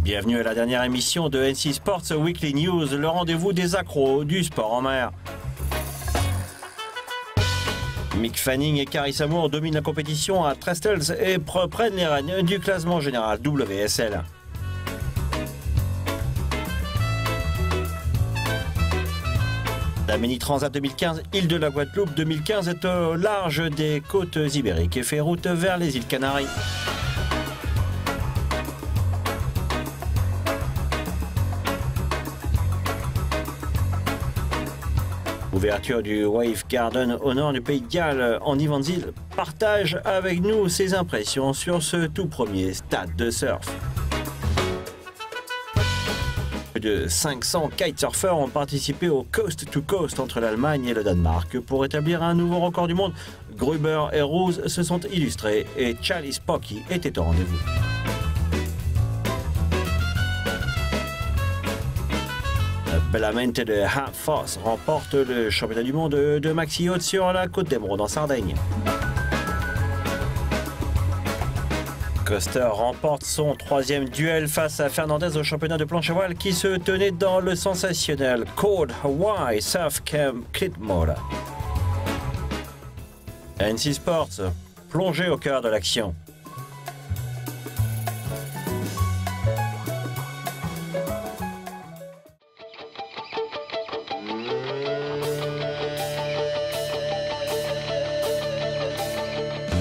Bienvenue à la dernière émission de NC Sports Weekly News, le rendez-vous des accros du sport en mer. Mick Fanning et Carissa Moore dominent la compétition à Trestles et prennent les rênes du classement général WSL. La Mini Transat 2015, île de la Guadeloupe 2015 est au large des côtes ibériques et fait route vers les îles Canaries. Ouverture du Wave Garden au nord du Pays de Galles en Yvanzil partage avec nous ses impressions sur ce tout premier stade de surf. Plus de 500 kitesurfers ont participé au Coast to Coast entre l'Allemagne et le Danemark pour établir un nouveau record du monde. Gruber et Rose se sont illustrés et Charlie Spocky était au rendez-vous. Bellamente de Half Force remporte le championnat du monde de maxi yacht sur la côte d'Emeraude en Sardaigne. Coster remporte son troisième duel face à Fernandez au championnat de planche à voile qui se tenait dans le sensationnel Cold Hawaii Surf Camp Clitmore. NC Sports, plongé au cœur de l'action.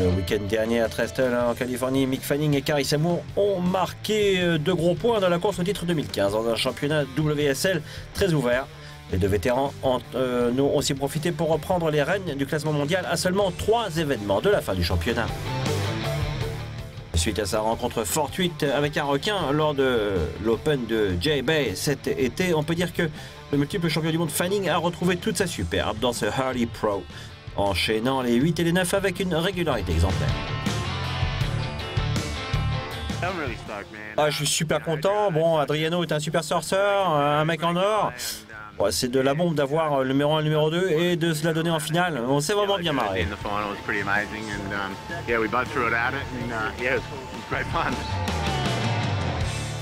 Le week-end dernier à Trestles en Californie, Mick Fanning et Carissa Moore ont marqué de gros points dans la course au titre 2015 dans un championnat WSL très ouvert. Les deux vétérans ont aussi profité pour reprendre les rênes du classement mondial à seulement 3 événements de la fin du championnat. Suite à sa rencontre fortuite avec un requin lors de l'Open de J-Bay cet été, on peut dire que le multiple champion du monde Fanning a retrouvé toute sa superbe dans ce Hurley Pro, enchaînant les 8 et les 9 avec une régularité exemplaire. Je suis super content. Bon, Adriano est un super surfeur, un mec en or. Ouais, c'est de la bombe d'avoir le numéro 1 et le numéro 2 et de se la donner en finale. On s'est vraiment bien marré.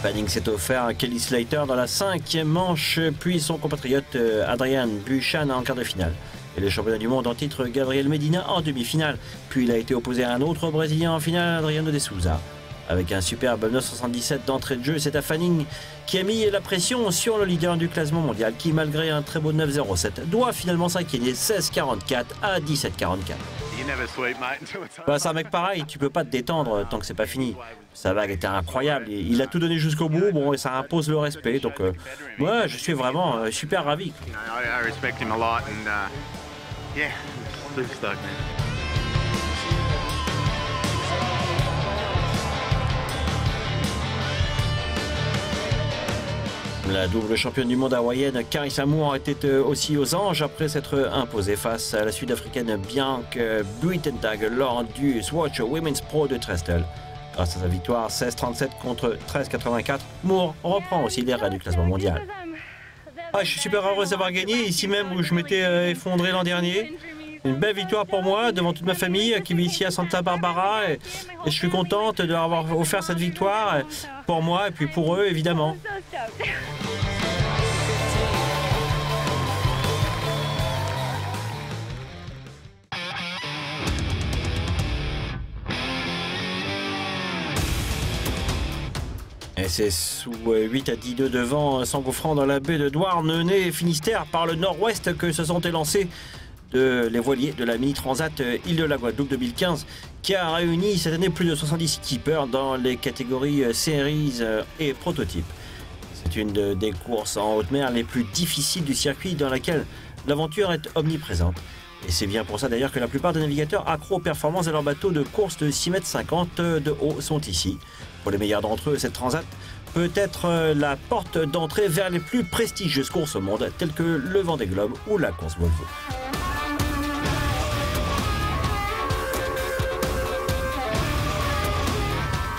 Fanning s'est offert à Kelly Slater dans la 5e manche, puis son compatriote Adrian Buchan en quart de finale. Et le championnat du monde en titre Gabriel Medina en demi-finale. Puis il a été opposé à un autre Brésilien en finale, Adriano de Souza. Avec un superbe 9,77 d'entrée de jeu, c'est à Fanning qui a mis la pression sur le leader du classement mondial qui, malgré un très beau 9,07, doit finalement s'incliner 16,44 à 17,44. C'est un mec pareil, tu peux pas te détendre tant que c'est pas fini. Sa vague était incroyable, il a tout donné jusqu'au bout, bon, et ça impose le respect. Donc, moi, je suis vraiment super ravi. La double championne du monde hawaïenne Carissa Moore était aussi aux anges après s'être imposée face à la sud-africaine Bianca Buitentag lors du Swatch Women's Pro de Trestles. Grâce à sa victoire 16,37 contre 13,84, Moore reprend aussi les rênes du classement mondial. Je suis super heureuse d'avoir gagné, ici même où je m'étais effondré l'an dernier. Une belle victoire pour moi, devant toute ma famille qui vit ici à Santa Barbara. Et je suis contente de leur avoir offert cette victoire pour moi et puis pour eux, évidemment. Et c'est sous 8 à 10 de vent, s'engouffrant dans la baie de Douarn, nez Finistère par le nord-ouest que se sont élancés les voiliers de la Mini Transat île de la Guadeloupe 2015 qui a réuni cette année plus de 70 skippers dans les catégories Series et Prototypes. C'est une des courses en haute mer les plus difficiles du circuit dans laquelle l'aventure est omniprésente. Et c'est bien pour ça d'ailleurs que la plupart des navigateurs accros aux performances de leurs bateaux de course de 6,50 m de haut sont ici. Pour les meilleurs d'entre eux, cette transat peut être la porte d'entrée vers les plus prestigieuses courses au monde, telles que le Vendée Globe ou la course Volvo.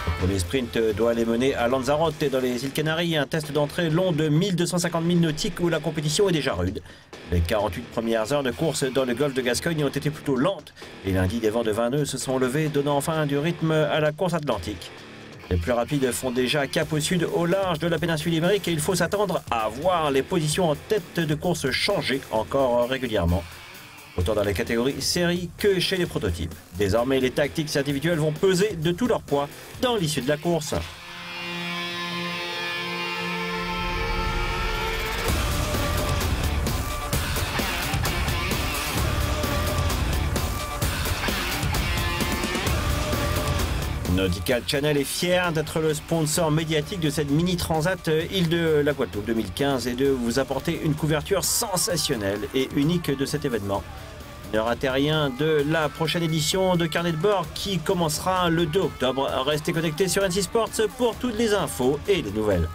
Le premier sprint doit les mener à Lanzarote et dans les îles Canaries, un test d'entrée long de 1250 milles nautiques où la compétition est déjà rude. Les 48 premières heures de course dans le golfe de Gascogne ont été plutôt lentes et lundi des vents de 20 nœuds se sont levés, donnant enfin du rythme à la course atlantique. Les plus rapides font déjà cap au sud, au large de la péninsule ibérique, et il faut s'attendre à voir les positions en tête de course changer encore régulièrement, autant dans les catégories série que chez les prototypes. Désormais, les tactiques individuelles vont peser de tout leur poids dans l'issue de la course. Nautical Channel est fier d'être le sponsor médiatique de cette mini transat île de la Guadeloupe 2015 et de vous apporter une couverture sensationnelle et unique de cet événement. Ne ratez rien de la prochaine édition de Carnet de bord qui commencera le 2 octobre. Restez connectés sur NC Sports pour toutes les infos et les nouvelles.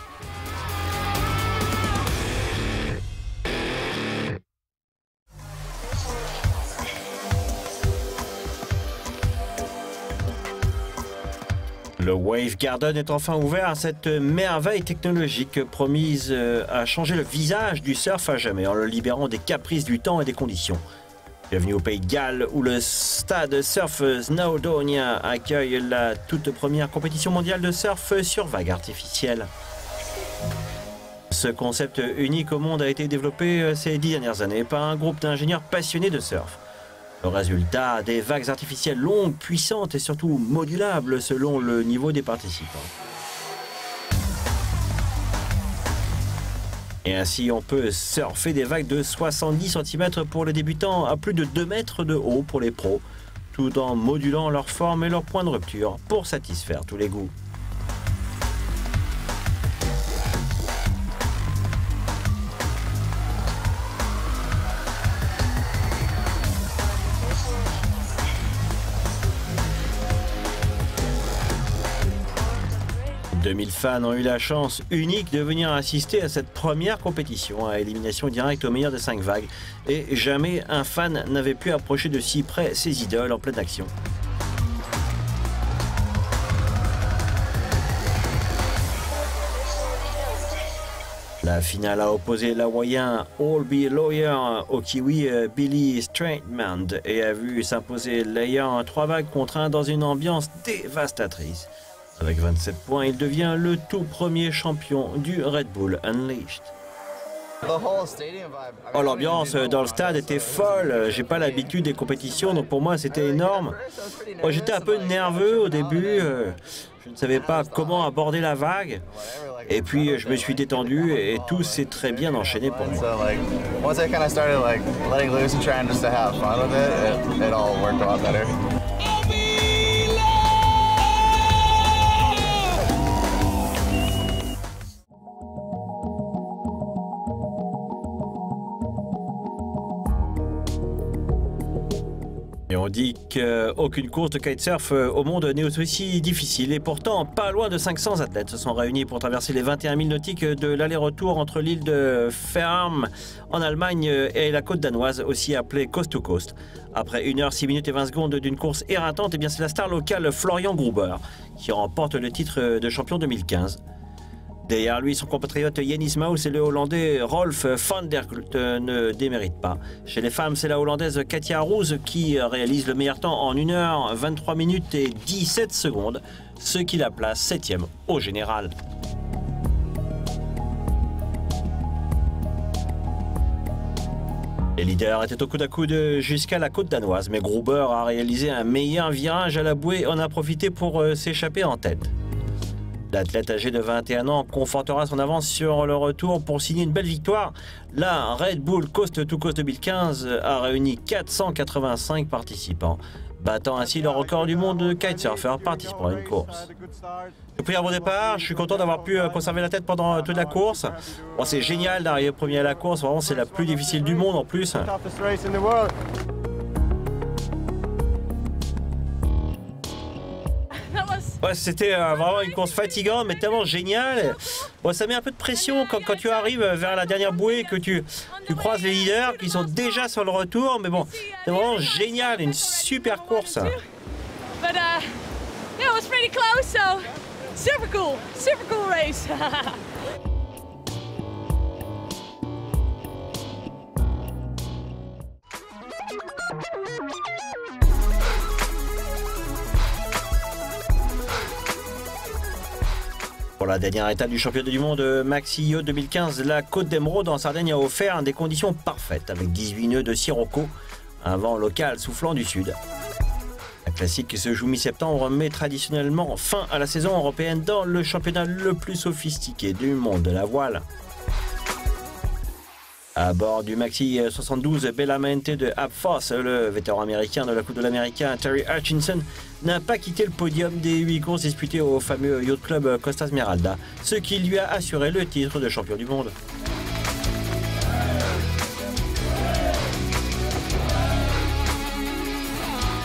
Le Wave Garden est enfin ouvert à cette merveille technologique promise à changer le visage du surf à jamais en le libérant des caprices du temps et des conditions. Bienvenue au Pays de Galles où le stade Surf Snowdonia accueille la toute première compétition mondiale de surf sur vagues artificielles. Ce concept unique au monde a été développé ces 10 dernières années par un groupe d'ingénieurs passionnés de surf. Le résultat, des vagues artificielles longues, puissantes et surtout modulables selon le niveau des participants. Et ainsi, on peut surfer des vagues de 70 cm pour les débutants à plus de 2 mètres de haut pour les pros, tout en modulant leur forme et leur point de rupture pour satisfaire tous les goûts. « 2000 fans ont eu la chance unique de venir assister à cette première compétition à élimination directe au meilleur des 5 vagues et jamais un fan n'avait pu approcher de si près ses idoles en pleine action. La finale a opposé l'Hawaïen All-Be Lawyer au Kiwi Billy Straitman et a vu s'imposer l'ayant 3 vagues contre 1 dans une ambiance dévastatrice. Avec 27 points, il devient le tout premier champion du Red Bull Unleashed. Oh, l'ambiance dans le stade était folle. J'ai pas l'habitude des compétitions, donc pour moi c'était énorme. Oh, j'étais un peu nerveux au début. Je ne savais pas comment aborder la vague. Et puis je me suis détendu et tout s'est très bien enchaîné pour moi. Et on dit qu'aucune course de kitesurf au monde n'est aussi difficile. Et pourtant, pas loin de 500 athlètes se sont réunis pour traverser les 21 000 nautiques de l'aller-retour entre l'île de Fehmarn en Allemagne et la côte danoise, aussi appelée Coast to Coast. Après 1 h 6 minutes et 20 secondes d'une course éreintante, et bien c'est la star locale Florian Gruber qui remporte le titre de champion 2015. Derrière lui, son compatriote Yannis Maus et le Hollandais Rolf van der Klut ne déméritent pas. Chez les femmes, c'est la Hollandaise Katja Roos qui réalise le meilleur temps en 1 h 23 minutes et 17 secondes, ce qui la place 7e au général. Les leaders étaient au coude à coude jusqu'à la côte danoise, mais Gruber a réalisé un meilleur virage à la bouée et en a profité pour s'échapper en tête. L'athlète âgé de 21 ans confortera son avance sur le retour pour signer une belle victoire. La Red Bull Coast to Coast 2015 a réuni 485 participants, battant ainsi le record du monde de kitesurfer participant à une course. Je pris un bon départ, je suis content d'avoir pu conserver la tête pendant toute la course. Bon, c'est génial d'arriver premier à la course, vraiment c'est la plus difficile du monde en plus. Ouais, c'était vraiment une course fatigante, mais tellement géniale. Bon, ça met un peu de pression quand tu arrives vers la dernière bouée, que tu croises les leaders qui sont déjà sur le retour. Mais bon, c'est vraiment génial, une super course. But yeah, it was pretty close, so super cool race. Pour la dernière étape du championnat du monde Maxi Yacht 2015, la Côte d'Emeraude en Sardaigne a offert des conditions parfaites avec 18 nœuds de sirocco, un vent local soufflant du sud. La classique qui se joue mi-septembre met traditionnellement fin à la saison européenne dans le championnat le plus sophistiqué du monde de la voile. À bord du Maxi 72, Bellamente de Abfoss, le vétéran américain de la Coupe de l'Américain Terry Hutchinson, n'a pas quitté le podium des 8 courses disputées au fameux Yacht Club Costa Smeralda, ce qui lui a assuré le titre de champion du monde.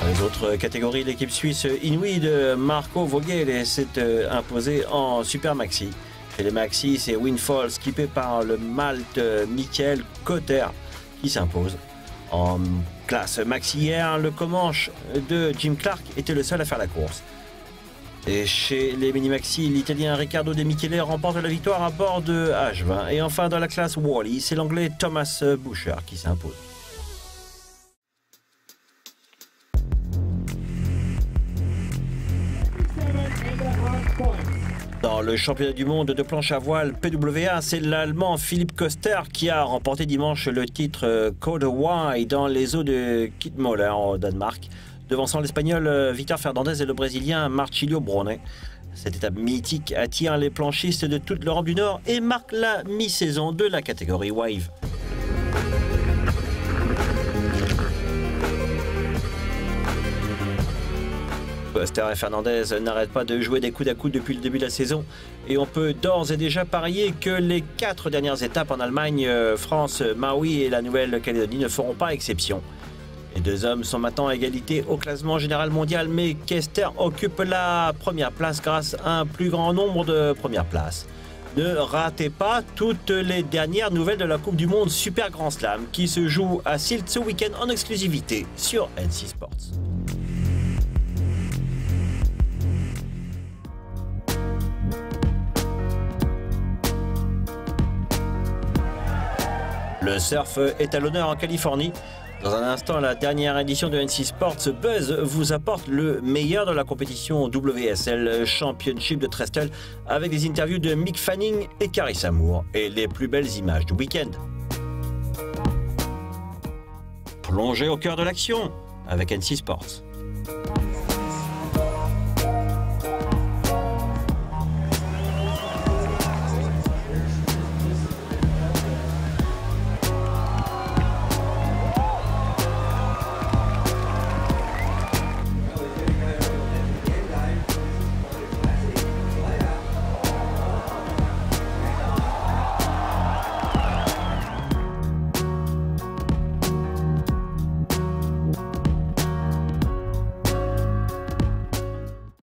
Dans les autres catégories, l'équipe suisse Inouï de Marco Vogel s'est imposée en Super Maxi. Chez les Maxi, c'est Windfall, skippé par le Malte Michael Cotter, qui s'impose. En classe Maxi hier, le Comanche de Jim Clark était le seul à faire la course. Et chez les mini-maxi, l'Italien Riccardo De Michele remporte la victoire à bord de H20. Et enfin, dans la classe Wally, c'est l'Anglais Thomas Boucher qui s'impose. Dans le championnat du monde de planche à voile PWA, c'est l'Allemand Philipp Köster qui a remporté dimanche le titre Code Y dans les eaux de Kitmoller au Danemark, devançant l'Espagnol Victor Fernandez et le Brésilien Marcilio Brone. Cette étape mythique attire les planchistes de toute l'Europe du Nord et marque la mi-saison de la catégorie Wave. Köster et Fernandez n'arrêtent pas de jouer des coudes à coude depuis le début de la saison et on peut d'ores et déjà parier que les 4 dernières étapes en Allemagne, France, Maui et la Nouvelle-Calédonie ne feront pas exception. Les deux hommes sont maintenant à égalité au classement général mondial, mais Köster occupe la première place grâce à un plus grand nombre de premières places. Ne ratez pas toutes les dernières nouvelles de la Coupe du Monde Super Grand Slam qui se joue à Sylt ce week-end en exclusivité sur NC Sports. Le surf est à l'honneur en Californie. Dans un instant, la dernière édition de NC Sports Buzz vous apporte le meilleur de la compétition WSL Championship de Trestle avec des interviews de Mick Fanning et Carissa Moore et les plus belles images du week-end. Plongez au cœur de l'action avec NC Sports.